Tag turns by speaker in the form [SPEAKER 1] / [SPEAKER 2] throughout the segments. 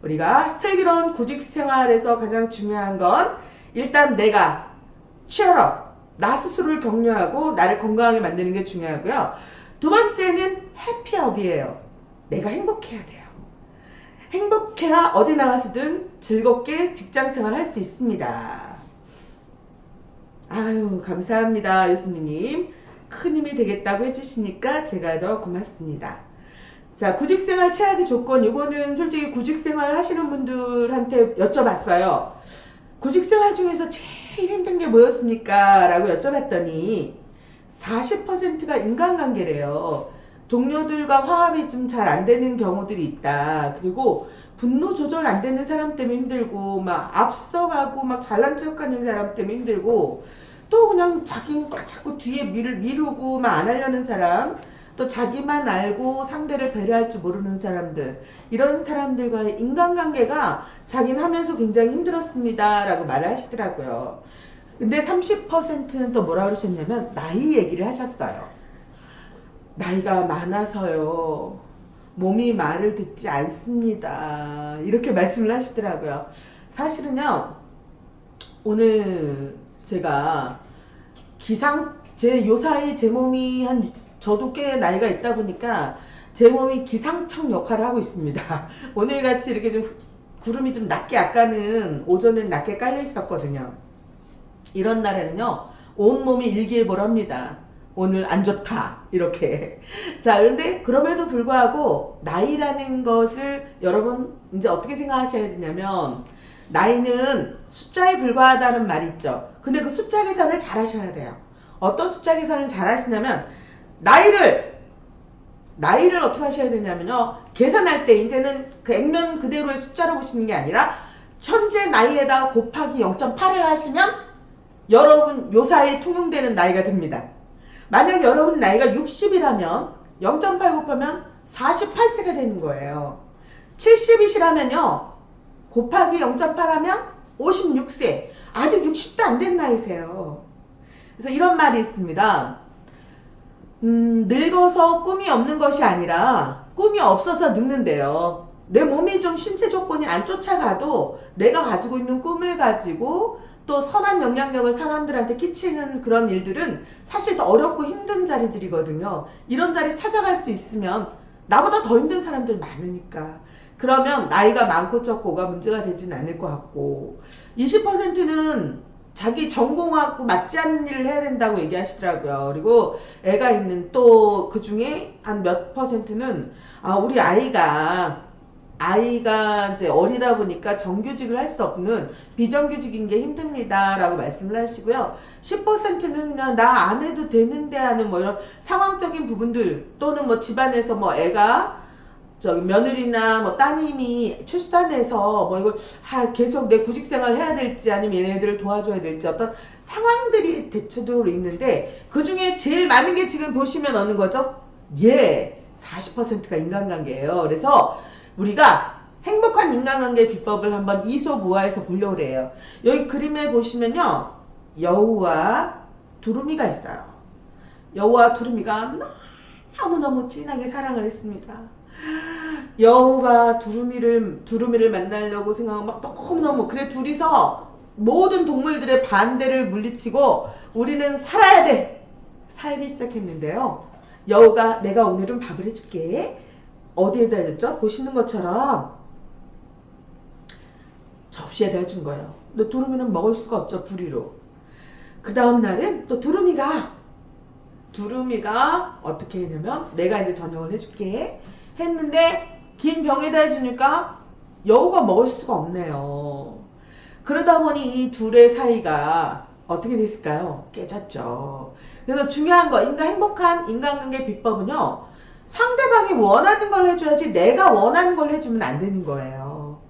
[SPEAKER 1] 우리가 슬기로운 구직 생활에서 가장 중요한 건 일단 내가 cheer up, 나 스스로를 격려하고 나를 건강하게 만드는 게 중요하고요. 두 번째는 해피업이에요. 내가 행복해야 돼요. 행복해야 어디 나가서든 즐겁게 직장생활 할 수 있습니다. 아유, 감사합니다. 교수님. 큰 힘이 되겠다고 해주시니까 제가 더 고맙습니다. 자, 구직생활 최악의 조건. 이거는 솔직히 구직생활 하시는 분들한테 여쭤봤어요. 구직생활 중에서 제일 힘든 게 뭐였습니까? 라고 여쭤봤더니 40%가 인간관계래요. 동료들과 화합이 좀 잘 안 되는 경우들이 있다. 그리고 분노 조절 안 되는 사람 때문에 힘들고, 막 앞서가고 막 잘난 척하는 사람 때문에 힘들고, 또 그냥 자기 자꾸 뒤에 미루고 막 안 하려는 사람, 또 자기만 알고 상대를 배려할 줄 모르는 사람들, 이런 사람들과의 인간관계가 자기는 하면서 굉장히 힘들었습니다 라고 말을 하시더라고요. 근데 30%는 또 뭐라 그러셨냐면 나이 얘기를 하셨어요. 나이가 많아서요, 몸이 말을 듣지 않습니다, 이렇게 말씀을 하시더라고요. 사실은요, 오늘 제가 제 요사이 제 몸이 저도 꽤 나이가 있다 보니까 제 몸이 기상청 역할을 하고 있습니다. 오늘같이 이렇게 좀 구름이 좀 낮게, 아까는 오전엔 낮게 깔려 있었거든요. 이런 날에는요, 온몸이 일기예보랍니다. 오늘 안 좋다, 이렇게. 자, 그런데 그럼에도 불구하고 나이라는 것을 여러분 이제 어떻게 생각하셔야 되냐면, 나이는 숫자에 불과하다는 말이 있죠. 근데 그 숫자 계산을 잘 하셔야 돼요. 어떤 숫자 계산을 잘 하시냐면, 나이를 어떻게 하셔야 되냐면요, 계산할 때 이제는 그 액면 그대로의 숫자로 보시는 게 아니라 현재 나이에다 곱하기 0.8을 하시면 여러분 요사이에 통용되는 나이가 됩니다. 만약 여러분 나이가 60이라면 0.8 곱하면 48세가 되는 거예요. 70이시라면요, 곱하기 0.8 하면 56세. 아직 60도 안 된 나이세요. 그래서 이런 말이 있습니다. 늙어서 꿈이 없는 것이 아니라 꿈이 없어서 늙는데요. 내 몸이 좀 신체 조건이 안 쫓아가도 내가 가지고 있는 꿈을 가지고 또 선한 영향력을 사람들한테 끼치는 그런 일들은 사실 더 어렵고 힘든 자리들이거든요. 이런 자리 찾아갈 수 있으면 나보다 더 힘든 사람들 많으니까. 그러면 나이가 많고 적고가 문제가 되진 않을 것 같고, 20%는 자기 전공하고 맞지 않는 일을 해야 된다고 얘기하시더라고요. 그리고 애가 있는, 또 그 중에 한 몇 퍼센트는 우리 아이가 이제 어리다 보니까 정규직을 할 수 없는 비정규직인 게 힘듭니다 라고 말씀을 하시고요. 10%는 그냥 나 안 해도 되는데 하는 뭐 이런 상황적인 부분들, 또는 뭐 집안에서 뭐 애가 며느리나 뭐 따님이 출산해서 뭐 이걸 계속 내 구직생활을 해야 될지 아니면 얘네들을 도와줘야 될지 어떤 상황들이 대체적으로 있는데, 그 중에 제일 많은 게 지금 보시면 어느 거죠? 40%가 인간관계예요. 그래서 우리가 행복한 인간관계 비법을 한번 이소무화해서 보려고 해요. 여기 그림에 보시면요, 여우와 두루미가 있어요. 여우와 두루미가 너무너무 진하게 사랑을 했습니다. 여우가 두루미를 만나려고 생각하고 막 너무너무, 그래 둘이서 모든 동물들의 반대를 물리치고 우리는 살아야 돼, 살기 시작했는데요. 여우가 내가 오늘은 밥을 해줄게. 어디에다 해줬죠? 보시는 것처럼 접시에다 해준 거예요. 근데 두루미는 먹을 수가 없죠, 부리로. 그 다음 날은 또 두루미가 어떻게 했냐면, 내가 이제 저녁을 해줄게 했는데 긴 병에다 해주니까 여우가 먹을 수가 없네요. 그러다 보니 이 둘의 사이가 어떻게 됐을까요? 깨졌죠. 그래서 중요한 거, 행복한 인간관계 비법은요, 상대방이 원하는 걸 해줘야지 내가 원하는 걸 해주면 안 되는 거예요.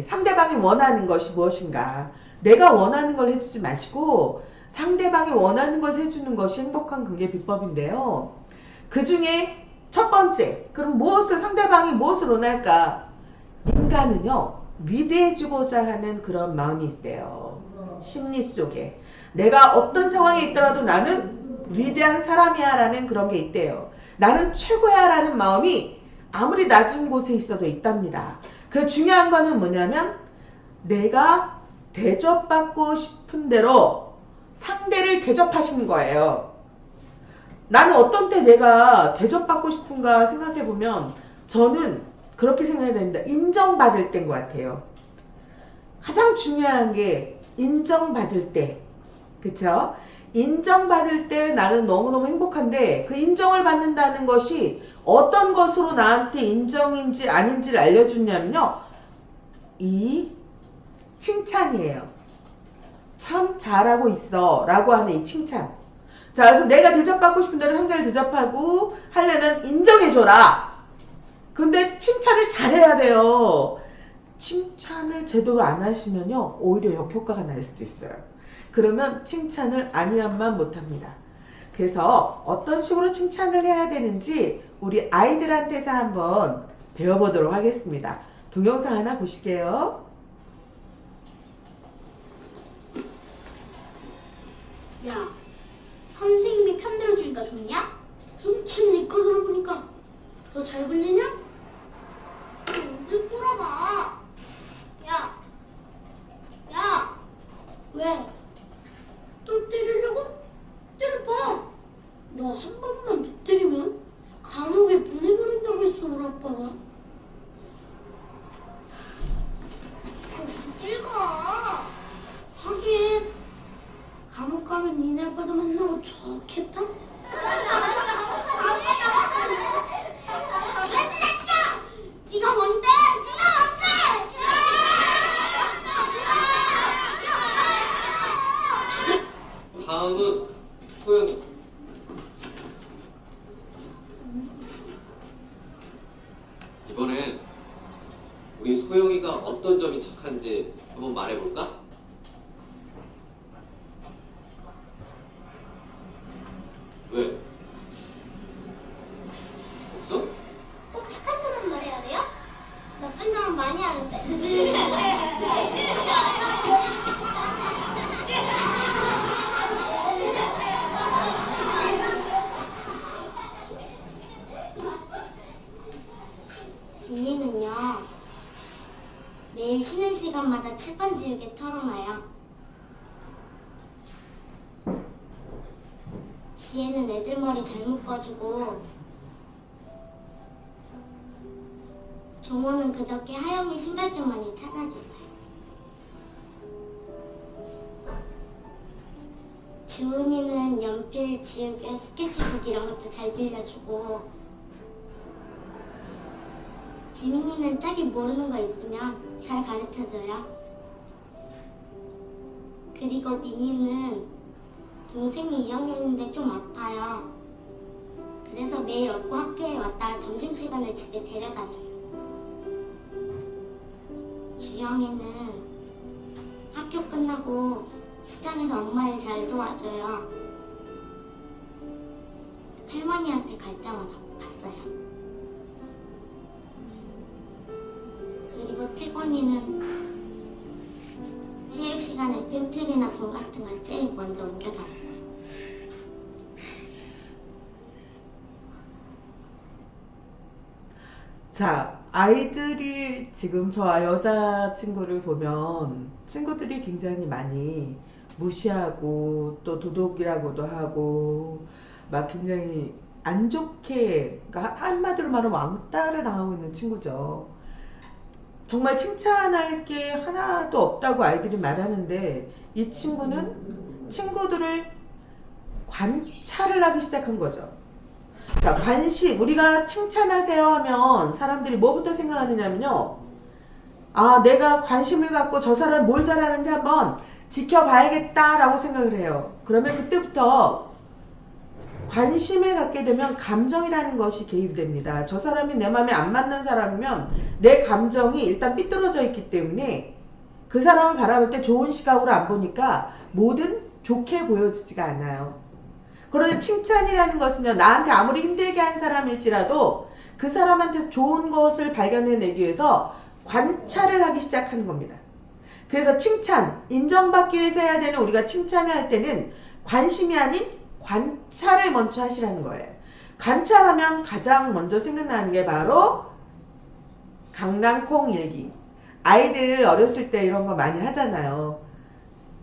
[SPEAKER 1] 상대방이 원하는 것이 무엇인가, 내가 원하는 걸 해주지 마시고 상대방이 원하는 걸 해주는 것이 행복한 관계 비법인데요. 그 중에 첫 번째, 그럼 상대방이 무엇을 원할까? 인간은요, 위대해지고자 하는 그런 마음이 있대요. 심리 속에. 내가 어떤 상황에 있더라도 나는 위대한 사람이야 라는 그런 게 있대요. 나는 최고야 라는 마음이 아무리 낮은 곳에 있어도 있답니다. 그 중요한 거는 뭐냐면 내가 대접받고 싶은 대로 상대를 대접하시는 거예요. 나는 어떤 때 내가 대접받고 싶은가 생각해보면 저는 그렇게 생각해야 됩니다. 인정받을 때인 것 같아요. 가장 중요한 게 인정받을 때. 그쵸? 인정받을 때 나는 너무너무 행복한데 그 인정을 받는다는 것이 어떤 것으로 나한테 인정인지 아닌지를 알려주냐면요. 이 칭찬이에요. 참 잘하고 있어 라고 하는 이 칭찬. 자, 그래서 내가 대접받고 싶은 대로 상대를 대접하고 하려면 인정해줘라. 근데 칭찬을 잘해야 돼요. 칭찬을 제대로 안 하시면요 오히려 역효과가 날 수도 있어요. 그러면 칭찬을 아니함만 못합니다. 그래서 어떤 식으로 칭찬을 해야 되는지 우리 아이들한테서 한번 배워보도록 하겠습니다. 동영상 하나 보실게요.
[SPEAKER 2] 야, 선생님이 편들어주니까 좋냐? 훔친 네거 들어보니까 더 잘 불리냐? 어딜 꼬라봐. 야, 야, 왜? 또 때리려고? 때려봐. 너 한 번만 더 때리면 감옥에 보내버린다고 했어, 우리 아빠가. 어딜 가? 하긴 감옥 가면 니네 아빠도 만나고 좋겠다? 돼지 새끼야! 네가 뭔데?
[SPEAKER 3] 다음은 소영이. 이번엔 우리 소영이가 어떤 점이 착한지 한번 말해볼까? 왜? 없어?
[SPEAKER 2] 꼭 착한 점만 말해야 돼요? 나쁜 점은 많이 하는데. 진이는요, 매일 쉬는 시간마다 칠판 지우개 털어놔요. 지혜는 애들 머리 잘 묶어주고, 종호는 그저께 하영이 신발주머니 찾아줬어요. 주은이는 연필, 지우개, 스케치북 이런 것도 잘 빌려주고, 지민이는 자기 모르는 거 있으면 잘 가르쳐줘요. 그리고 민이는 동생이 2학년인데 좀 아파요. 그래서 매일 업고 학교에 왔다가 점심시간에 집에 데려다줘요. 주영이는 학교 끝나고 시장에서 엄마 일 잘 도와줘요. 할머니한테 갈 때마다 봤어요. 그리고 태권이는 체육 시간에 뜸틀이나 분 같은 거 제일 먼저 옮겨다녀요.
[SPEAKER 1] 자, 아이들이 지금 저와 여자친구를 보면 친구들이 굉장히 많이 무시하고 또 도둑이라고도 하고 막 굉장히 안 좋게, 그러니까 한마디로 말하면 왕따를 당하고 있는 친구죠. 정말 칭찬할 게 하나도 없다고 아이들이 말하는데 이 친구는 친구들을 관찰을 하기 시작한 거죠. 자, 관심, 우리가 칭찬하세요 하면 사람들이 뭐부터 생각하느냐면요. 아, 내가 관심을 갖고 저 사람 뭘 잘하는지 한번 지켜봐야겠다라고 생각을 해요. 그러면 그때부터 관심을 갖게 되면 감정이라는 것이 개입이 됩니다. 저 사람이 내 마음에 안 맞는 사람이면 내 감정이 일단 삐뚤어져 있기 때문에 그 사람을 바라볼 때 좋은 시각으로 안 보니까 뭐든 좋게 보여지지가 않아요. 그런데 칭찬이라는 것은요, 나한테 아무리 힘들게 한 사람일지라도 그 사람한테서 좋은 것을 발견해내기 위해서 관찰을 하기 시작하는 겁니다. 그래서 칭찬, 인정받기 위해서 해야 되는 우리가 칭찬을 할 때는 관심이 아닌 관찰을 먼저 하시라는 거예요. 관찰하면 가장 먼저 생각나는 게 바로 강낭콩 일기. 아이들 어렸을 때 이런 거 많이 하잖아요.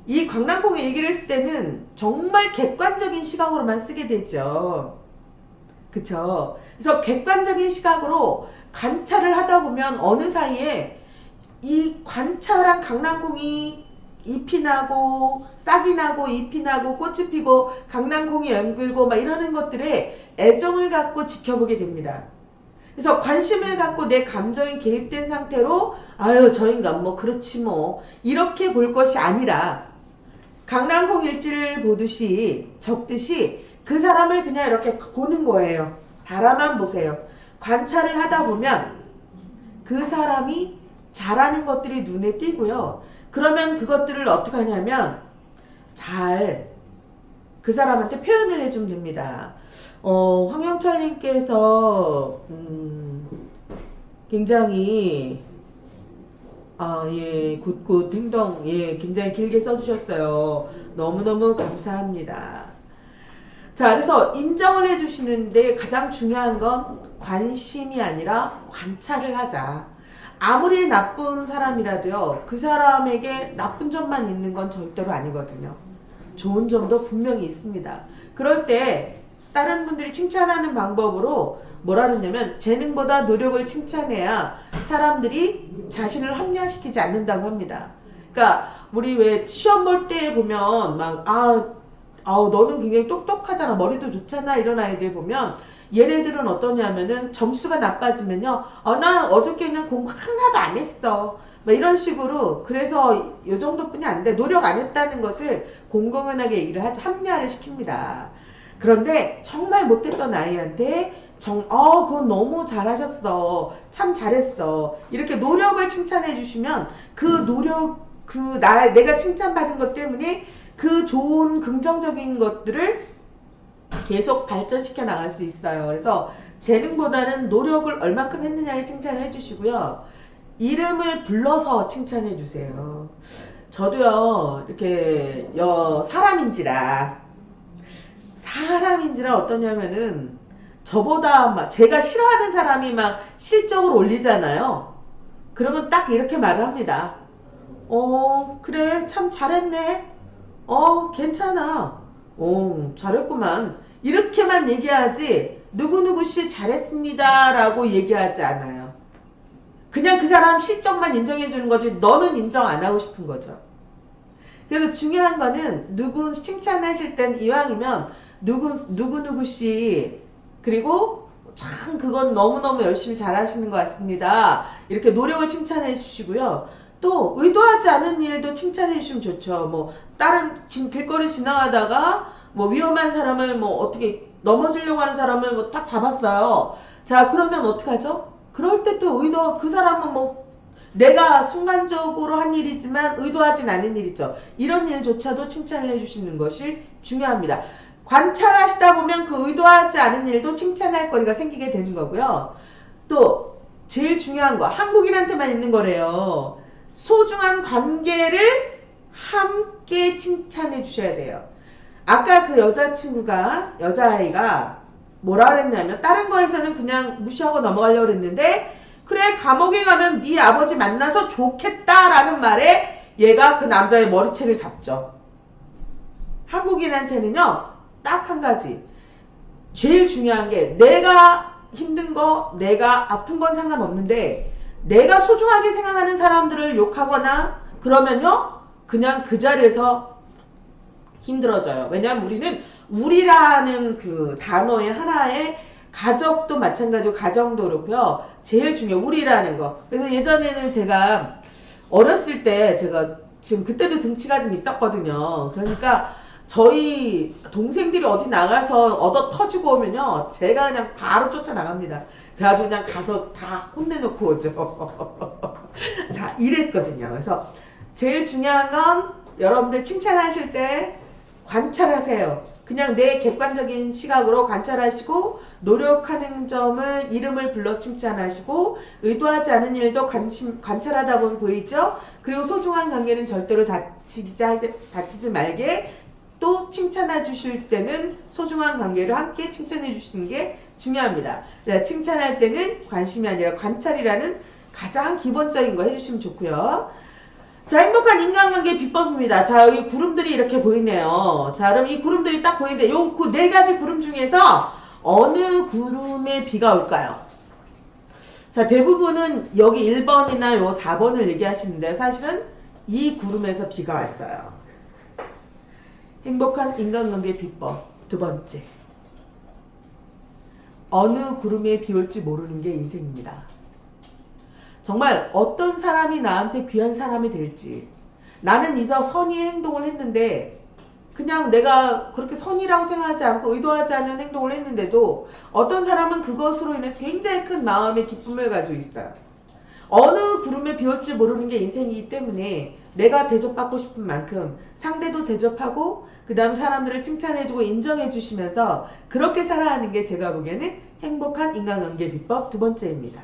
[SPEAKER 1] 이 강낭콩 일기를 쓸 때는 정말 객관적인 시각으로만 쓰게 되죠. 그쵸? 그래서 객관적인 시각으로 관찰을 하다 보면 어느 사이에 이 관찰한 강낭콩이 잎이 나고 싹이 나고 잎이 나고 꽃이 피고 강낭콩이 연글고 막 이러는 것들에 애정을 갖고 지켜보게 됩니다. 그래서 관심을 갖고 내 감정이 개입된 상태로 아유 저 인간 뭐 그렇지 뭐 이렇게 볼 것이 아니라 강낭콩 일지를 보듯이 적듯이 그 사람을 그냥 이렇게 보는 거예요. 바라만 보세요. 관찰을 하다 보면 그 사람이 잘하는 것들이 눈에 띄고요. 그러면 그것들을 어떻게 하냐면 잘 그 사람한테 표현을 해주면 됩니다. 황영철님께서 굉장히 예, 굿굿 행동 예, 굉장히 길게 써주셨어요. 너무너무 감사합니다. 자, 그래서 인정을 해주시는데 가장 중요한 건 관심이 아니라 관찰을 하자. 아무리 나쁜 사람이라도요, 그 사람에게 나쁜 점만 있는 건 절대로 아니거든요. 좋은 점도 분명히 있습니다. 그럴 때 다른 분들이 칭찬하는 방법으로 뭐라 그러냐면 재능보다 노력을 칭찬해야 사람들이 자신을 합리화시키지 않는다고 합니다. 그러니까 우리 왜 시험 볼 때 보면 막 너는 굉장히 똑똑하잖아, 머리도 좋잖아 이런 아이들 보면 얘네들은 어떠냐면은 점수가 나빠지면요 난 어저께는 공부 하나도 안 했어 막 이런 식으로. 그래서 요 정도뿐이 안 돼. 노력 안 했다는 것을 공공연하게 얘기를 하죠. 합리화를 시킵니다. 그런데 정말 못했던 아이한테 그건 너무 잘하셨어, 참 잘했어 이렇게 노력을 칭찬해 주시면 그 노력 내가 칭찬받은 것 때문에 그 좋은 긍정적인 것들을 계속 발전시켜 나갈 수 있어요. 그래서 재능보다는 노력을 얼만큼 했느냐에 칭찬을 해주시고요. 이름을 불러서 칭찬해 주세요. 저도요 이렇게 사람인지라 어떠냐면은 저보다 막 제가 싫어하는 사람이 막 실적을 올리잖아요. 그러면 딱 이렇게 말을 합니다. 그래 참 잘했네. 괜찮아. 잘했구만. 이렇게만 얘기하지 누구누구씨 잘했습니다 라고 얘기하지 않아요. 그냥 그 사람 실적만 인정해 주는 거지 너는 인정 안 하고 싶은 거죠. 그래서 중요한 거는 누구 칭찬하실 땐 이왕이면 누구누구씨 그리고 참 그건 너무너무 열심히 잘하시는 것 같습니다. 이렇게 노력을 칭찬해 주시고요. 또 의도하지 않은 일도 칭찬해 주시면 좋죠. 뭐 다른 길거리 지나가다가 뭐 위험한 사람을 뭐 어떻게 넘어지려고 하는 사람을 뭐 딱 잡았어요. 자 그러면 어떡하죠? 그럴 때 또 그 사람은 뭐 내가 순간적으로 한 일이지만 의도하진 않은 일이죠. 이런 일조차도 칭찬을 해주시는 것이 중요합니다. 관찰하시다 보면 그 의도하지 않은 일도 칭찬할 거리가 생기게 되는 거고요. 또 제일 중요한 거 한국인한테만 있는 거래요. 소중한 관계를 함께 칭찬해 주셔야 돼요. 아까 그 여자아이가 뭐라 그랬냐면 다른 거에서는 그냥 무시하고 넘어가려고 그랬는데 그래 감옥에 가면 네 아버지 만나서 좋겠다라는 말에 얘가 그 남자의 머리채를 잡죠. 한국인한테는요 딱 한 가지 제일 중요한 게 내가 힘든 거 내가 아픈 건 상관없는데 내가 소중하게 생각하는 사람들을 욕하거나 그러면요 그냥 그 자리에서 힘들어져요. 왜냐하면 우리는 우리라는 그 단어의 하나에 가족도 마찬가지고 가정도 그렇고요. 제일 중요해요. 우리라는 거. 그래서 예전에는 제가 어렸을 때 제가 지금 그때도 등치가 좀 있었거든요. 그러니까 저희 동생들이 어디 나가서 얻어 터지고 오면요. 제가 그냥 바로 쫓아나갑니다. 그래가지고 그냥 가서 다 혼내놓고 오죠. 자, 이랬거든요. 그래서 제일 중요한 건 여러분들 칭찬하실 때 관찰하세요. 그냥 내 객관적인 시각으로 관찰하시고 노력하는 점을 이름을 불러 칭찬하시고 의도하지 않은 일도 관찰하다 보면 보이죠. 그리고 소중한 관계는 절대로 다치지 말게 또 칭찬해 주실 때는 소중한 관계를 함께 칭찬해 주시는 게 중요합니다. 칭찬할 때는 관심이 아니라 관찰이라는 가장 기본적인 거 해주시면 좋고요. 자, 행복한 인간관계 비법입니다. 자, 여기 구름들이 이렇게 보이네요. 자, 그럼 이 구름들이 딱 보이는데 요 그 네 가지 구름 중에서 어느 구름에 비가 올까요? 자, 대부분은 여기 1번이나 요 4번을 얘기하시는데 사실은 이 구름에서 비가 왔어요. 행복한 인간관계 비법 두 번째. 어느 구름에 비 올지 모르는 게 인생입니다. 정말 어떤 사람이 나한테 귀한 사람이 될지, 나는 이서 선의의 행동을 했는데 그냥 내가 그렇게 선의라고 생각하지 않고 의도하지 않은 행동을 했는데도 어떤 사람은 그것으로 인해서 굉장히 큰 마음의 기쁨을 가지고 있어요. 어느 구름에 비 올지 모르는 게 인생이기 때문에 내가 대접받고 싶은 만큼 상대도 대접하고 그 다음 사람들을 칭찬해주고 인정해주시면서 그렇게 살아가는 게 제가 보기에는 행복한 인간관계 비법 두 번째입니다.